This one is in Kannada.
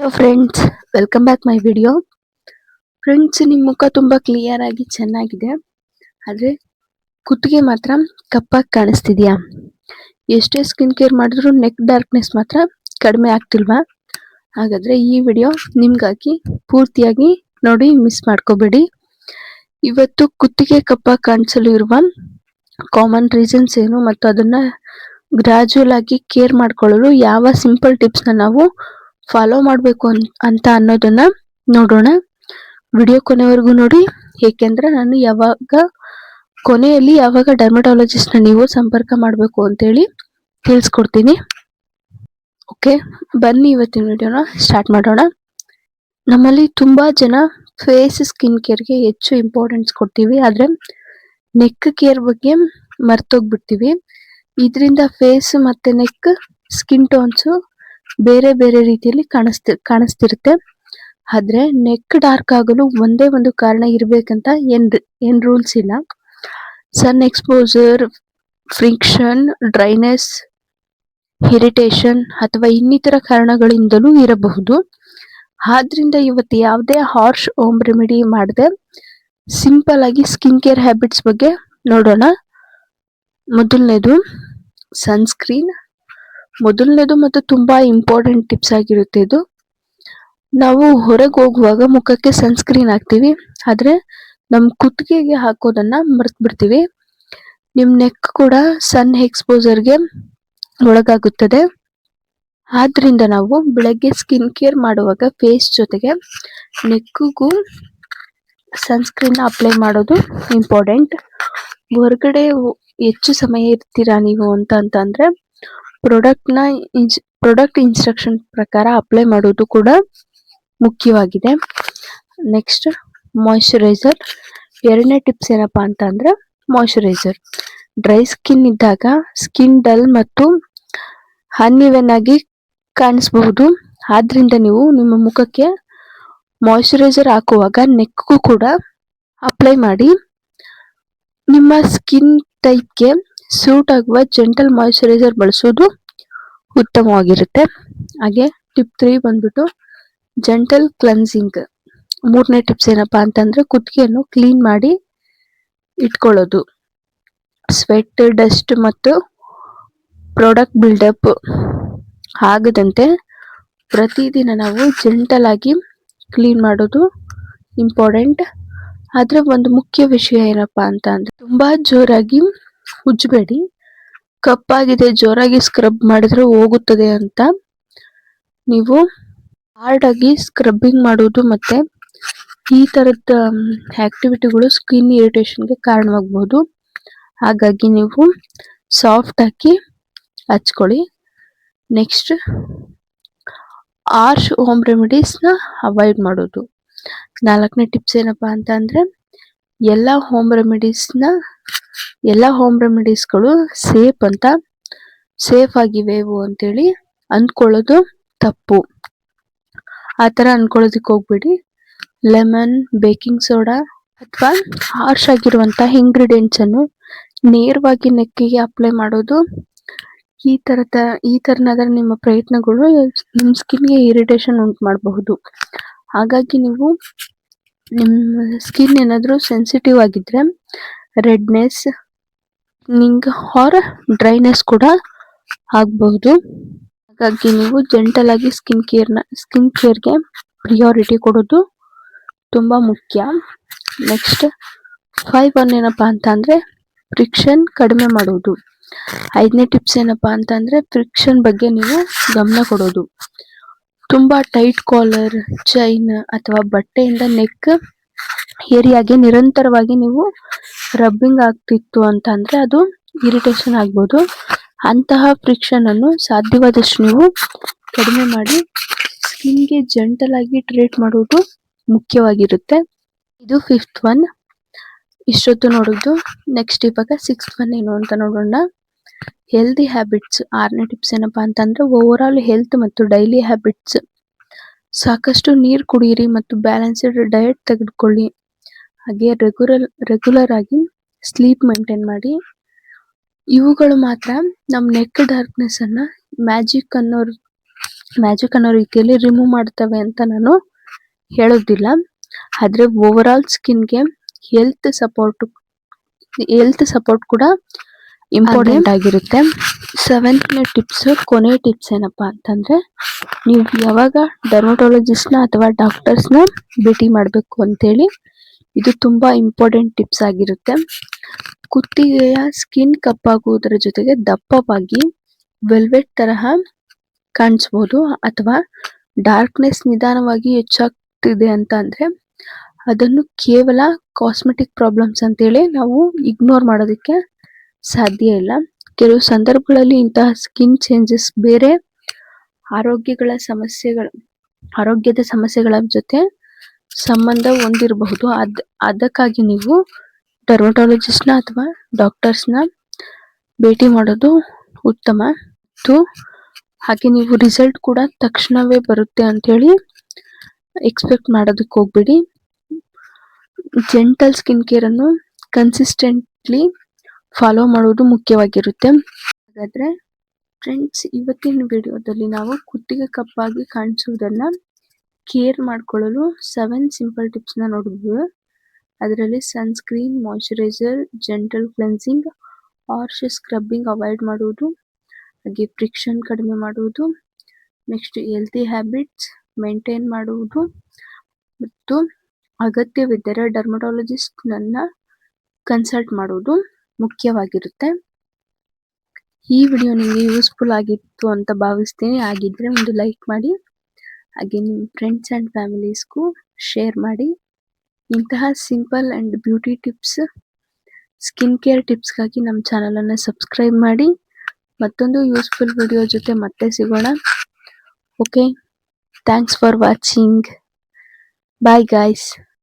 Hello friends, welcome back my video. Friends, ನಿಮ್ಮ ಮುಖ ತುಂಬಾ ಕ್ಲಿಯರ್ ಆಗಿ ಚೆನ್ನಾಗಿದೆ, ಆದ್ರೆ ಕುತ್ತಿಗೆ ಮಾತ್ರ ಕಪ್ಪಾಗಿ ಕಾಣಿಸ್ತಿದ್ಯಾ? ಎಷ್ಟೇ ಸ್ಕಿನ್ ಕೇರ್ ಮಾಡಿದ್ರು ನೆಕ್ ಡಾರ್ಕ್ನೆಸ್ ಮಾತ್ರ ಕಡಿಮೆ ಆಗ್ತಿಲ್ವಾ? ಹಾಗಾದ್ರೆ ಈ ವಿಡಿಯೋ ನಿಮ್ಗಾಗಿ ಪೂರ್ತಿಯಾಗಿ ನೋಡಿ, ಮಿಸ್ ಮಾಡ್ಕೋಬೇಡಿ. ಇವತ್ತು ಕುತ್ತಿಗೆ ಕಪ್ಪಾಗಿ ಕಾಣಿಸಲು ಇರುವ ಕಾಮನ್ ರೀಸನ್ಸ್ ಏನು ಮತ್ತು ಅದನ್ನ ಗ್ರಾಜುವಲ್ ಆಗಿ ಕೇರ್ ಮಾಡ್ಕೊಳ್ಳಲು ಯಾವ ಸಿಂಪಲ್ ಟಿಪ್ಸ್ ನಾವು ಫಾಲೋ ಮಾಡಬೇಕು ಅಂತ ಅನ್ನೋದನ್ನ ನೋಡೋಣ. ವಿಡಿಯೋ ಕೊನೆವರೆಗೂ ನೋಡಿ, ಏಕೆಂದ್ರೆ ನಾನು ಕೊನೆಯಲ್ಲಿ ಯಾವಾಗ ಡರ್ಮಟಾಲಜಿಸ್ಟ್ ನ ನೀವು ಸಂಪರ್ಕ ಮಾಡಬೇಕು ಅಂತೇಳಿ ತಿಳಿಸ್ಕೊಡ್ತೀನಿ. ಓಕೆ, ಬನ್ನಿ ಇವತ್ತಿನ ವಿಡಿಯೋನ ಸ್ಟಾರ್ಟ್ ಮಾಡೋಣ. ನಮ್ಮಲ್ಲಿ ತುಂಬಾ ಜನ ಫೇಸ್ ಸ್ಕಿನ್ ಕೇರ್ಗೆ ಹೆಚ್ಚು ಇಂಪಾರ್ಟೆನ್ಸ್ ಕೊಡ್ತೀವಿ, ಆದ್ರೆ ನೆಕ್ ಕೇರ್ ಬಗ್ಗೆ ಮರ್ತೋಗ್ಬಿಡ್ತೀವಿ. ಇದರಿಂದ ಫೇಸ್ ಮತ್ತೆ ನೆಕ್ ಸ್ಕಿನ್ ಟೋನ್ಸ್ ಬೇರೆ ಬೇರೆ ರೀತಿಯಲ್ಲಿ ಕಾಣಿಸ್ತಿರುತ್ತೆ. ಆದ್ರೆ ನೆಕ್ ಡಾರ್ಕ್ ಆಗಲು ಒಂದೇ ಒಂದು ಕಾರಣ ಇರ್ಬೇಕಂತ ಏನ್ ರೂಲ್ಸ್ ಇಲ್ಲ. Sun exposure, friction, dryness, irritation ಅಥವಾ ಇನ್ನಿತರ ಕಾರಣಗಳಿಂದಲೂ ಇರಬಹುದು. ಆದ್ರಿಂದ ಇವತ್ತು ಯಾವುದೇ ಹಾರ್ಶ್ ಹೋಮ್ ರೆಮಿಡಿ ಮಾಡದೆ ಸಿಂಪಲ್ ಆಗಿ ಸ್ಕಿನ್ ಕೇರ್ ಹ್ಯಾಬಿಟ್ಸ್ ಬಗ್ಗೆ ನೋಡೋಣ. ಮೊದಲನೇದು ಸನ್ಸ್ಕ್ರೀನ್. ಮೊದಲನೇದು ಮತ್ತು ತುಂಬಾ ಇಂಪಾರ್ಟೆಂಟ್ ಟಿಪ್ಸ್ ಆಗಿರುತ್ತೆ ಇದು. ನಾವು ಹೊರಗೆ ಹೋಗುವಾಗ ಮುಖಕ್ಕೆ ಸನ್ಸ್ಕ್ರೀನ್ ಹಾಕ್ತಿವಿ, ಆದ್ರೆ ನಮ್ ಕುತ್ತಿಗೆಗೆ ಹಾಕೋದನ್ನ ಮರ್ತ್ ಬಿಡ್ತೀವಿ. ನಿಮ್ ನೆಕ್ ಕೂಡ ಸನ್ ಎಕ್ಸ್ಪೋಜರ್ಗೆ ಒಳಗಾಗುತ್ತದೆ. ಆದ್ರಿಂದ ನಾವು ಬೆಳಗ್ಗೆ ಸ್ಕಿನ್ ಕೇರ್ ಮಾಡುವಾಗ ಫೇಸ್ ಜೊತೆಗೆ ನೆಕ್ಗೂ ಸನ್ಸ್ಕ್ರೀನ್ ಅಪ್ಲೈ ಮಾಡೋದು ಇಂಪಾರ್ಟೆಂಟ್. ಹೊರಗಡೆ ಹೆಚ್ಚು ಸಮಯ ಇರ್ತೀರಾ ನೀವು ಅಂತಂದ್ರೆ ಪ್ರಾಡಕ್ಟ್ ಇನ್ಸ್ಟ್ರಕ್ಷನ್ ಪ್ರಕಾರ ಅಪ್ಲೈ ಮಾಡೋದು ಕೂಡ ಮುಖ್ಯವಾಗಿದೆ. Next, moisturiser. ಎರಡನೇ ಟಿಪ್ಸ್ ಏನಪ್ಪಾ ಅಂತಂದ್ರೆ ಮಾಯಿಶ್ಚರೈಸರ್. ಡ್ರೈ ಸ್ಕಿನ್ ಇದ್ದಾಗ ಸ್ಕಿನ್ ಡಲ್ ಮತ್ತು ಅನ್ಇವೆನ್ ಆಗಿ ಕಾಣಿಸಬಹುದು. ಆದ್ರಿಂದ ನೀವು ನಿಮ್ಮ ಮುಖಕ್ಕೆ ಮಾಯಿಶ್ಚರೈಸರ್ ಹಾಕುವಾಗ ನೆಕ್ಗೂ ಕೂಡ ಅಪ್ಲೈ ಮಾಡಿ. ನಿಮ್ಮ ಸ್ಕಿನ್ ಟೈಪ್ಗೆ ಸೂಟ್ ಆಗುವ ಜೆಂಟಲ್ ಮಾಯಿಶ್ಚರೈಸರ್ ಬಳಸೋದು ಉತ್ತಮವಾಗಿರುತ್ತೆ. ಹಾಗೆ ಟಿಪ್ 3 ಬಂದ್ಬಿಟ್ಟು ಜೆಂಟಲ್ ಕ್ಲೆನ್ಸಿಂಗ್. ಮೂರನೇ ಟಿಪ್ಸ್ ಏನಪ್ಪಾ ಅಂತಂದ್ರೆ ಕುತ್ತಿಗೆಯನ್ನು ಕ್ಲೀನ್ ಮಾಡಿ ಇಟ್ಕೊಳ್ಳೋದು. ಸ್ವೆಟ್, ಡಸ್ಟ್ ಮತ್ತು ಪ್ರಾಡಕ್ಟ್ ಬಿಲ್ಡಪ್ ಆಗದಂತೆ ಪ್ರತಿದಿನ ನಾವು ಜೆಂಟಲ್ ಆಗಿ ಕ್ಲೀನ್ ಮಾಡೋದು ಇಂಪಾರ್ಟೆಂಟ್. ಆದ್ರೆ ಒಂದು ಮುಖ್ಯ ವಿಷಯ ಏನಪ್ಪಾ ಅಂತಂದ್ರೆ ತುಂಬಾ ಜೋರಾಗಿ ಉಜ್ಜಬೇಡಿ. ಕಪ್ಪಾಗಿದೆ ಜೋರಾಗಿ ಸ್ಕ್ರಬ್ ಮಾಡಿದ್ರೆ ಹೋಗುತ್ತದೆ ಅಂತ ನೀವು ಹಾರ್ಡ್ ಆಗಿ ಸ್ಕ್ರಬ್ಬಿಂಗ್ ಮಾಡೋದು ಮತ್ತೆ ಈ ತರದ ಆಕ್ಟಿವಿಟಿಗಳು ಸ್ಕಿನ್ ಇರಿಟೇಷನ್ಗೆ ಕಾರಣವಾಗಬಹುದು. ಹಾಗಾಗಿ ನೀವು ಸಾಫ್ಟ್ ಆಗಿ ಹಚ್ಕೊಳ್ಳಿ. ನೆಕ್ಸ್ಟ್, ಹಾರ್ಶ್ ಹೋಮ್ ರೆಮಿಡೀಸ್ ನ ಅವಾಯ್ಡ್ ಮಾಡೋದು. ನಾಲ್ಕನೇ ಟಿಪ್ಸ್ ಏನಪ್ಪಾ ಅಂತಂದ್ರೆ ಎಲ್ಲಾ ಹೋಮ್ ರೆಮಿಡೀಸ್ಗಳು ಸೇಫ್ ಆಗಿವೆವು ಅಂತೇಳಿ ಅಂದ್ಕೊಳ್ಳೋದು ತಪ್ಪು. ಆತರ ಅನ್ಕೊಳ್ಳೋದಿಕ್ ಹೋಗ್ಬೇಡಿ. ಲೆಮನ್, ಬೇಕಿಂಗ್ ಸೋಡಾ ಅಥವಾ ಹಾರ್ಶ್ ಆಗಿರುವಂತಹ ಇಂಗ್ರೀಡಿಯೆಂಟ್ಸ್ ಅನ್ನು ನೇರವಾಗಿ ನೆಕ್ಕಿಗೆ ಅಪ್ಲೈ ಮಾಡೋದು ಈ ತರನಾದ ನಿಮ್ಮ ಪ್ರಯತ್ನಗಳು ನಿಮ್ ಸ್ಕಿನ್ಗೆ ಇರಿಟೇಷನ್ ಉಂಟು ಮಾಡಬಹುದು. ಹಾಗಾಗಿ ನೀವು ನಿಮ್ಮ ಸ್ಕಿನ್ ಏನಾದ್ರೂ ಸೆನ್ಸಿಟಿವ್ ಆಗಿದ್ರೆ ರೆಡ್ನೆಸ್, ಆರ್ ಡ್ರೈನೆಸ್ ಕೂಡ ಆಗಬಹುದು. ಹಾಗಾಗಿ ನೀವು ಜೆಂಟಲ್ ಆಗಿ ಸ್ಕಿನ್ ಕೇರ್ಗೆ ಪ್ರಿಯಾರಿಟಿ ಕೊಡೋದು ತುಂಬಾ ಮುಖ್ಯ. ನೆಕ್ಸ್ಟ್ 5 ಏನಪ್ಪಾ ಅಂತಂದ್ರೆ ಫ್ರಿಕ್ಷನ್ ಕಡಿಮೆ ಮಾಡುವುದು. 5ನೇ ಟಿಪ್ಸ್ ಏನಪ್ಪಾ ಅಂತಂದ್ರೆ ಫ್ರಿಕ್ಷನ್ ಬಗ್ಗೆ ನೀವು ಗಮನ ಕೊಡೋದು. ತುಂಬಾ ಟೈಟ್ ಕಾಲರ್, ಚೈನ್ ಅಥವಾ ಬಟ್ಟೆಯಿಂದ ನೆಕ್ ಏರಿಯಾಗೆ ನಿರಂತರವಾಗಿ ನೀವು ರಬ್ಬಿಂಗ್ ಆಗ್ತಿತ್ತು ಅಂತಂದ್ರೆ ಅದು ಇರಿಟೇಷನ್ ಆಗ್ಬೋದು. ಅಂತಹ ಫ್ರಿಕ್ಷನ್ ಅನ್ನು ಸಾಧ್ಯವಾದಷ್ಟು ನೀವು ಕಡಿಮೆ ಮಾಡಿ ಸ್ಕಿನ್ಗೆ ಜೆಂಟಲ್ ಆಗಿ ಟ್ರೀಟ್ ಮಾಡುವುದು ಮುಖ್ಯವಾಗಿರುತ್ತೆ. ಇದು 5th. ಇಷ್ಟೊತ್ತು ನೋಡುದು. ನೆಕ್ಸ್ಟ್ ಇವಾಗ 6th ಏನು ಅಂತ ನೋಡೋಣ. Healthy habits. 6ನೇ ಟಿಪ್ಸ್ ಏನಪ್ಪಾ ಅಂತಂದ್ರೆ ಓವರ್ ಆಲ್ ಹೆಲ್ತ್ ಮತ್ತು ಡೈಲಿ ಹ್ಯಾಬಿಟ್ಸ್. ಸಾಕಷ್ಟು ನೀರು ಕುಡಿಯಿರಿ ಮತ್ತು ಬ್ಯಾಲೆನ್ಸ್ಡ್ ಡಯಟ್ ತೆಗೆದುಕೊಳ್ಳಿ. ಹಾಗೆ ರೆಗ್ಯುಲರ್ ಆಗಿ ಸ್ಲೀಪ್ ಮೇಂಟೈನ್ ಮಾಡಿ. ಇವುಗಳು ಮಾತ್ರ ನಮ್ ನೆಕ್ ಡಾರ್ಕ್ನೆಸ್ ಅನ್ನ ಮ್ಯಾಜಿಕ್ ಮ್ಯಾಜಿಕ್ ಅನ್ನೋ ರೀತಿಯಲ್ಲಿ ರಿಮೂವ್ ಮಾಡ್ತವೆ ಅಂತ ನಾನು ಹೇಳೋದಿಲ್ಲ. ಆದ್ರೆ ಓವರ್ ಆಲ್ ಸ್ಕಿನ್ಗೆ ಹೆಲ್ತ್ ಸಪೋರ್ಟ್ ಕೂಡ ಇಂಪಾರ್ಟೆಂಟ್ ಆಗಿರುತ್ತೆ. 7th ಟಿಪ್ಸ್, ಕೊನೆ ಟಿಪ್ಸ್ ಏನಪ್ಪಾ ಅಂತಂದ್ರೆ, ನೀವು ಯಾವಾಗ ಡರ್ಮಟೋಲಜಿಸ್ಟ್ನ ಅಥವಾ ಡಾಕ್ಟರ್ಸ್ನ ಭೇಟಿ ಮಾಡಬೇಕು ಅಂತೇಳಿ, ಇದು ತುಂಬಾ ಇಂಪಾರ್ಟೆಂಟ್ ಟಿಪ್ಸ್ ಆಗಿರುತ್ತೆ. ಕುತ್ತಿಗೆಯ ಸ್ಕಿನ್ ಕಪ್ಪಾಗುವುದರ ಜೊತೆಗೆ ದಪ್ಪವಾಗಿ ವೆಲ್ವೆಟ್ ತರಹ ಕಾಣಿಸ್ಬೋದು, ಅಥವಾ ಡಾರ್ಕ್ನೆಸ್ ನಿಧಾನವಾಗಿ ಹೆಚ್ಚಾಗ್ತಿದೆ ಅಂತ ಅಂದ್ರೆ ಅದನ್ನು ಕೇವಲ ಕಾಸ್ಮೆಟಿಕ್ ಪ್ರಾಬ್ಲಮ್ಸ್ ಅಂತೇಳಿ ನಾವು ಇಗ್ನೋರ್ ಮಾಡೋದಕ್ಕೆ ಸಾಧ್ಯ ಇಲ್ಲ. ಕೆಲವು ಸಂದರ್ಭಗಳಲ್ಲಿ ಇಂತಹ ಸ್ಕಿನ್ ಚೇಂಜಸ್ ಬೇರೆ ಆರೋಗ್ಯದ ಸಮಸ್ಯೆಗಳ ಜೊತೆ ಸಂಬಂಧ ಹೊಂದಿರಬಹುದು. ಅದಕ್ಕಾಗಿ ನೀವು ಡರ್ಮಟೋಲಜಿಸ್ಟ್ನ ಅಥವಾ ಡಾಕ್ಟರ್ಸ್ನ ಭೇಟಿ ಮಾಡೋದು ಉತ್ತಮ. ಮತ್ತು ಹಾಗೆ ನೀವು ರಿಸಲ್ಟ್ ಕೂಡ ತಕ್ಷಣವೇ ಬರುತ್ತೆ ಅಂತೇಳಿ ಎಕ್ಸ್ಪೆಕ್ಟ್ ಮಾಡೋದಕ್ಕೆ ಹೋಗ್ಬೇಡಿ. ಜೆಂಟಲ್ ಸ್ಕಿನ್ ಕೇರ್ ಅನ್ನು ಕನ್ಸಿಸ್ಟೆಂಟ್ಲಿ ಫಾಲೋ ಮಾಡೋದು ಮುಖ್ಯವಾಗಿರುತ್ತೆ. ಹಾಗಾದ್ರೆ ಫ್ರೆಂಡ್ಸ್, ಇವತ್ತಿನ ವಿಡಿಯೋದಲ್ಲಿ ನಾವು ಕುತ್ತಿಗೆ ಕಪ್ಪಾಗಿ ಕಾಣಿಸುವುದನ್ನ ಕೇರ್ ಮಾಡ್ಕೊಳ್ಳಲು 7 ಸಿಂಪಲ್ ಟಿಪ್ಸ್ ನ ನೋಡಿದ್ವಿ. ಅದರಲ್ಲಿ sunscreen, moisturiser, gentle cleansing, harsh scrubbing avoid ಮಾಡುವುದು, ಹಾಗೆ ಫ್ರಿಕ್ಷನ್ ಕಡಿಮೆ ಮಾಡುವುದು, ನೆಕ್ಸ್ಟ್ ಹೆಲ್ತಿ ಹ್ಯಾಬಿಟ್ಸ್ ಮೇಂಟೈನ್ ಮಾಡುವುದು, ಮತ್ತು ಅಗತ್ಯವಿದ್ದರೆ ಡರ್ಮಟೋಲಜಿಸ್ಟ್ ನನ್ನ ಕನ್ಸಲ್ಟ್ ಮಾಡುವುದು ಮುಖ್ಯವಾಗಿರುತ್ತೆ. ಈ ವಿಡಿಯೋ ನಿಮಗೆ ಯೂಸ್ಫುಲ್ ಆಗಿತ್ತು ಅಂತ ಭಾವಿಸ್ತೀನಿ. ಆಗಿದ್ರೆ ಒಂದು ಲೈಕ್ ಮಾಡಿ, ಹಾಗೆ ನಿಮ್ಮ ಫ್ರೆಂಡ್ಸ್ ಅಂಡ್ ಫ್ಯಾಮಿಲೀಸ್ಗೂ ಶೇರ್ ಮಾಡಿ. ಇಂತಹ simple and beauty tips, skin care ಟಿಪ್ಸ್ಗಾಗಿ ನಮ್ಮ ಚಾನಲ್ ಅನ್ನು ಸಬ್ಸ್ಕ್ರೈಬ್ ಮಾಡಿ. ಮತ್ತೊಂದು ಯೂಸ್ಫುಲ್ ವಿಡಿಯೋ ಜೊತೆ ಮತ್ತೆ ಸಿಗೋಣ. Okay, thanks for watching. Bye guys.